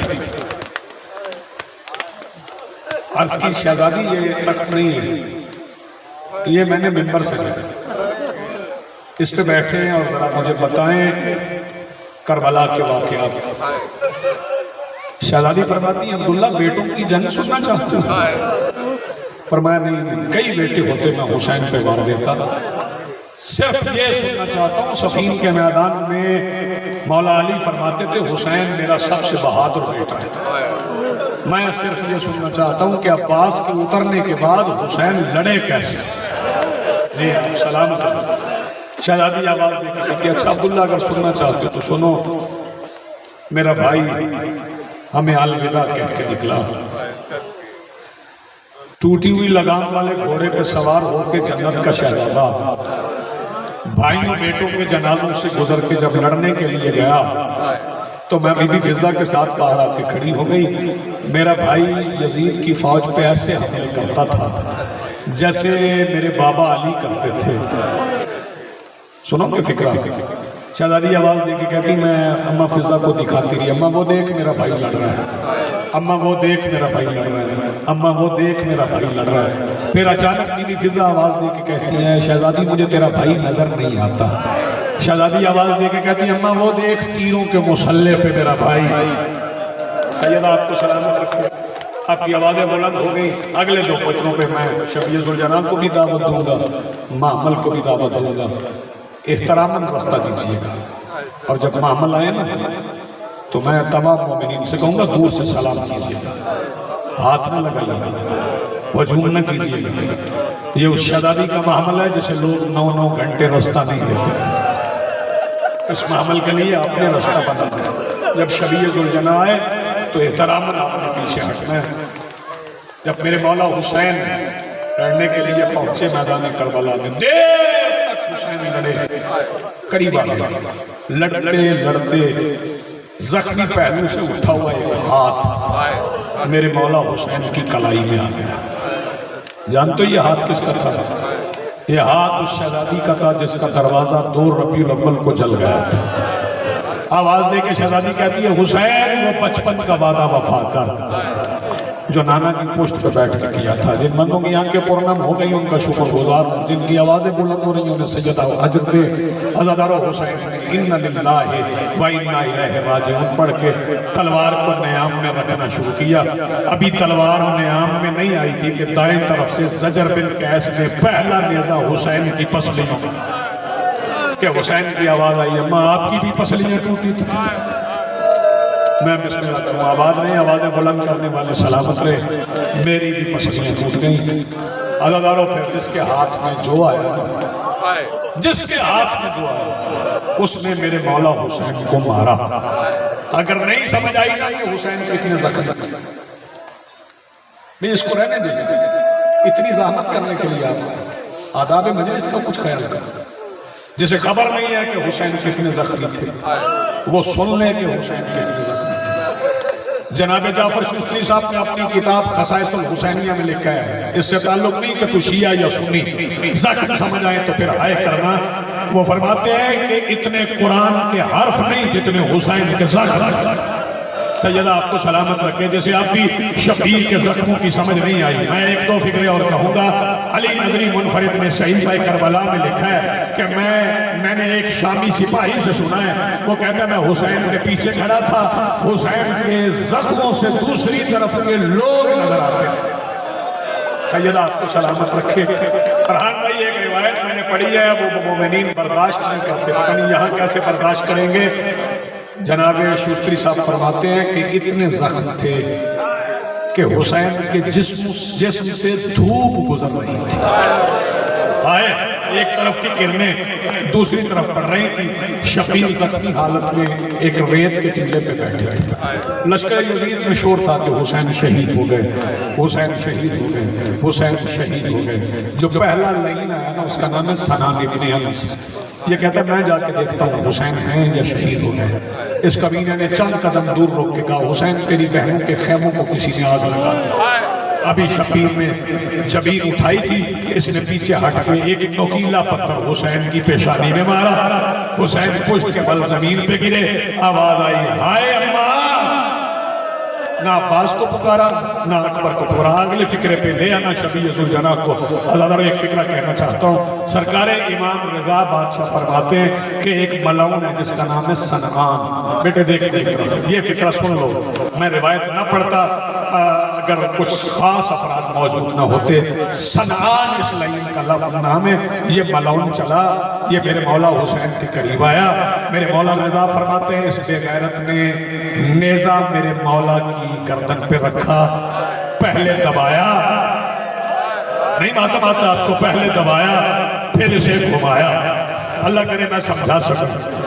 عرض کی شہزادی یہ تخت نہیں ہے، یہ میں نے منبر سے اس پہ بیٹھے ہیں، اور ذرا مجھے بتائیں کربلا کے واقعات۔ شہزادی فرماتی ہیں عبداللہ بیٹوں کی جنگ سننا چاہتے ہوں؟ فرمایا نہیں، کئی بیٹے ہوتے میں حسین پہ وار دیتا، صرف یہ سننا چاہتا ہوں صفین کے میدان میں مولا علی فرماتے تھے حسین میرا سب سے بہادر بیٹا ہے۔ میں صرف یہ سننا چاہتا ہوں کہ عباس کے اترنے کے بعد حسین لڑے کیسے۔ جی سلامت ہے۔ شہزادی آواز دے کے کہتی اچھا عبداللہ اگر سننا چاہتے تو سنو، میرا بھائی ہمیں الوداع کہہ کے نکلا، ٹوٹی ہوئی لگام والے گھوڑے پہ سوار ہو کے جنت کا شہزادہ بھائیوں بیٹوں کے جنازوں سے گزر کے جب لڑنے کے لیے گیا تو میں بی بی فضہ کے ساتھ باہر آ کے کھڑی ہو گئی۔ میرا بھائی یزید کی فوج پہ ایسے حملے کرتا تھا جیسے میرے بابا علی کرتے تھے۔ سنو کہ فکرہ، شہزادی آواز دے کے کہتی میں اماں فضہ کو دکھاتی رہی، اماں وہ دیکھ میرا بھائی لڑ رہا ہے، اماں وہ دیکھ میرا بھائی لڑ رہا ہے، اماں وہ دیکھ میرا بھائی لڑ رہا ہے۔ پھر اچانک بی بی فضہ آواز دے کے کہتی ہے شہزادی مجھے تیرا بھائی نظر نہیں آتا۔ شہزادی آواز دے کے کہتی ہے اماں وہ دیکھ تیروں کے مسلح پہ میرا بھائی۔ سیدہ آپ کو سلامت رکھے، آپ کی آوازیں بلند ہو گئی۔ اگلے دو فتنوں پہ میں شفیع ذوالجلال کو بھی دعوت دوں گا، معمل کو بھی دعوت دوں گا، احتراماً رستہ دیجیے گا، اور جب معمل آئے نا تو میں تمام مومنین سے کہوں گا دور سے سلام کیجیے گا، ہاتھ نہ لگائیے گا، ہجوم نہ کیجیے گا۔ یہ اس شہزادی کا معاملہ ہے جسے لوگ 9 گھنٹے رستہ نہیں دیتے تھے، اس معامل کے لیے آپ نے رستہ بنا دیا۔ جب شفیع ذوالجلال آئے تو احتراماً آپ نے پیچھے ہٹنا ہے۔ جب میرے مولا حسین لڑنے کے لیے پہنچے میدان کربلا میں، دیر تک حسین لڑے، قریب آ گئے، لڑتے لڑتے زخمی پہلو سے اٹھا ہوا ایک ہاتھ میرے مولا حسین کی کلائی میں آ گیا۔ جانتے یہ ہاتھ کس کا تھا؟ یہ ہاتھ اس شہزادی کا تھا جس کا دروازہ 2 ربیع الاول کو جل گیا تھا۔ آواز دے کے شہزادی کہتی ہے حسین وہ 55 کا وعدہ وفا کر جو نانا کی پشت پہ بیٹھ کے کیا تھا۔ جن بندوں کی آنکھیں پرنم ہو گئی ان کا شکر گزار ہوں، جن کی آوازیں بلند ہو رہی ہیں انہیں سجدہ حضرت عزادارو حسین نے اِنَّ لِلَّهِ وَإِنَّا إِلَيْهِ رَاجِعُونَ پڑھ کے تلوار کو نیام میں رکھنا شروع کیا۔ ابھی تلوار نیام میں نہیں آئی تھی کہ دائیں طرف سے زجر بن قیس نے پہلا نیزہ حسین کی پسلیوں کہ حسین کی آواز آئی اماں آپ کی بھی پسلیاں ٹوٹی تھی۔ میں بسم اللہ کروں، آواز نہیں، آوازیں بلند کرنے والے سلامت رہے، میری بھی پسلیاں ٹوٹ گئیں۔ عزادارو پھر جس کے ہاتھ میں جو آیا، جس کے ہاتھ میں جو آیا اس نے میرے مولا حسین کو مارا. اگر نہیں سمجھ آئی نا کہ حسین کو اتنے زخم نہیں، اس کو رہنے دیں، اتنی زحمت کرنے کے لیے آپ آداب مجلس کا کچھ خیال کریں. جسے خبر نہیں ہے کہ حسین کتنے زخمی تھے وہ سن لیں کہ حسین کتنے زخمی تھے. جناب جعفر شستری صاحب نے اپنی کتاب خصائص الحسینیہ میں لکھا ہے، اس سے تعلق نہیں کہ تو شیعہ یا سنی، زخم سمجھ آئے تو پھر ہائے کرنا. وہ فرماتے ہیں کہ اتنے قرآن کے حرف نہیں جتنے حسین کے زخم. سیدہ آپ کو سلامت رکھے. جیسے آپ بھی شبیر کے زخموں کی سمجھ نہیں آئی، میں ایک دو فکرے اور کہوں گا. علی ندوی منفرد نے صحیفہ کربلا میں لکھا ہے کہ میں نے ایک شامی سپاہی سے سنا ہے، وہ کہتا ہے میں حسین کے پیچھے کھڑا تھا، حسین کے زخموں سے دوسری طرف کے لوگ نظر آتے تھے. سیدہ آپ کو سلامت رکھے. فرحان بھائی ایک روایت میں نے پڑھی ہے، وہ مومنین برداشت نہیں کرتے، پتہ نہیں یہاں کیسے برداشت کریں گے. جناب شوستری صاحب فرماتے ہیں کہ اتنے زخم تھے کہ حسین کے جسم سے دھوپ گزر رہی تھی. آئے ایک طرف کی کرنیں دوسری طرف پڑ رہی تھی. شبیر زخمی حالت میں ایک ریت کے ٹیلے پہ بیٹھے تھے. لشکر یزید میں شور تھا کہ حسین شہید ہو گئے، حسین شہید ہو گئے، حسین شہید ہو گئے. جو پہلا لائن آیا نا اس کا نام ہے سنان ابن انس. یہ کہتا ہے میں جا کے دیکھتا ہوں حسین ہیں یا شہید ہو گئے. اس کبینے نے چند قدم دور روک کے کہا حسین تیری بہنوں کے خیموں کو کسی نے آگ لگا دی. ابھی شبیر نے جبیر اٹھائی تھی، اس نے پیچھے ہٹ کے ایک نوکیلا پتھر حسین کی پیشانی میں مارا. حسین پشت کے بل زمین پہ گرے. آواز آئی ہائے اماں. نہ عباس کو پکارا نہ اکبر کو پکارا. اگلے فکرے پہ لے آنا شبیہ ذوالجناح کو. اللہ ایک فکرہ کہنا چاہتا ہوں. سرکار امام رضا بادشاہ فرماتے ہیں کہ ایک ملعون ہے جس کا نام ہے سنعان. بیٹے دیکھ یہ فکرہ سن لو. میں روایت نہ پڑھتا اگر کچھ خاص افراد موجود نہ ہوتے. سنعان اس لائن کا لفظ نام ہے. یہ ملعون چلا، یہ میرے مولا حسین کے قریب آیا. میرے مولا رضا فرماتے ہیں اس بے غیرت نے نیزہ میرے مولا کی گردن پہ رکھا، پہلے دبایا، نہیں ماتم آتا آپ کو، پہلے دبایا پھر اسے گھمایا. اللہ کرے میں سمجھا سکوں.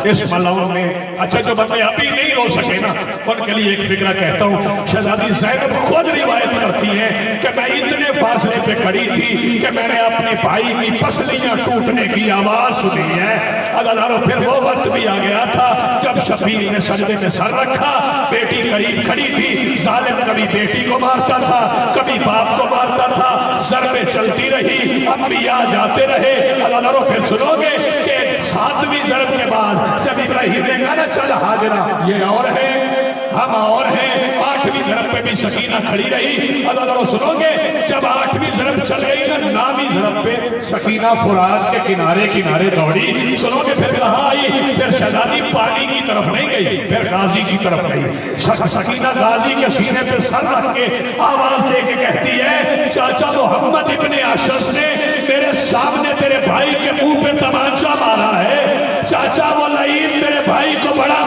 اس ملعون نے اچھا جو بندے ابھی نہیں رو سکے نا ان کے لیے ایک فکرہ کہتا ہوں. شہزادی زینب خود روایت کرتی ہے کہ میں اتنے فاصلے پہ کھڑی تھی کہ میں نے اپنے بھائی کی پسلیاں ٹوٹنے کی آواز سنی ہے. عزیزانو پھر وہ وقت بھی آ گیا تھا جب شبیر نے سجدے میں سر رکھا، بیٹی قریب کھڑی تھی. ظالم کبھی بیٹی کو مارتا تھا کبھی باپ کو مارتا تھا. ضربیں چلتی رہی، انبیاء جاتے رہے. عزیزانو پھر سنو گے کہ 7ویں ضرب کے بعد جب ابراہیم نے کہا نا چل ہاجرہ یہ اور ہے ہم اور ہیں، 8ویں ضرب پہ بھی سکینہ کھڑی رہی. عزیزانو سنو گے جب 8ویں ضرب چل گئی نا 9ویں ضرب پہ سکینہ فرات کے کنارے کنارے دوڑی. سنو گے پھر کہاں آئی؟ پھر شہزادی پانی کی طرف نہیں گئی، پھر غازی کی طرف گئی. سکینہ غازی کے سینے پہ سر رکھ کے آواز دے کے کہتی ہے چاچا محمد ابن اشعث نے میرے سامنے تیرے بھائی کے منہ پہ تمانچہ مارا ہے. چاچا وہ لعین میرے بھائی کو بڑا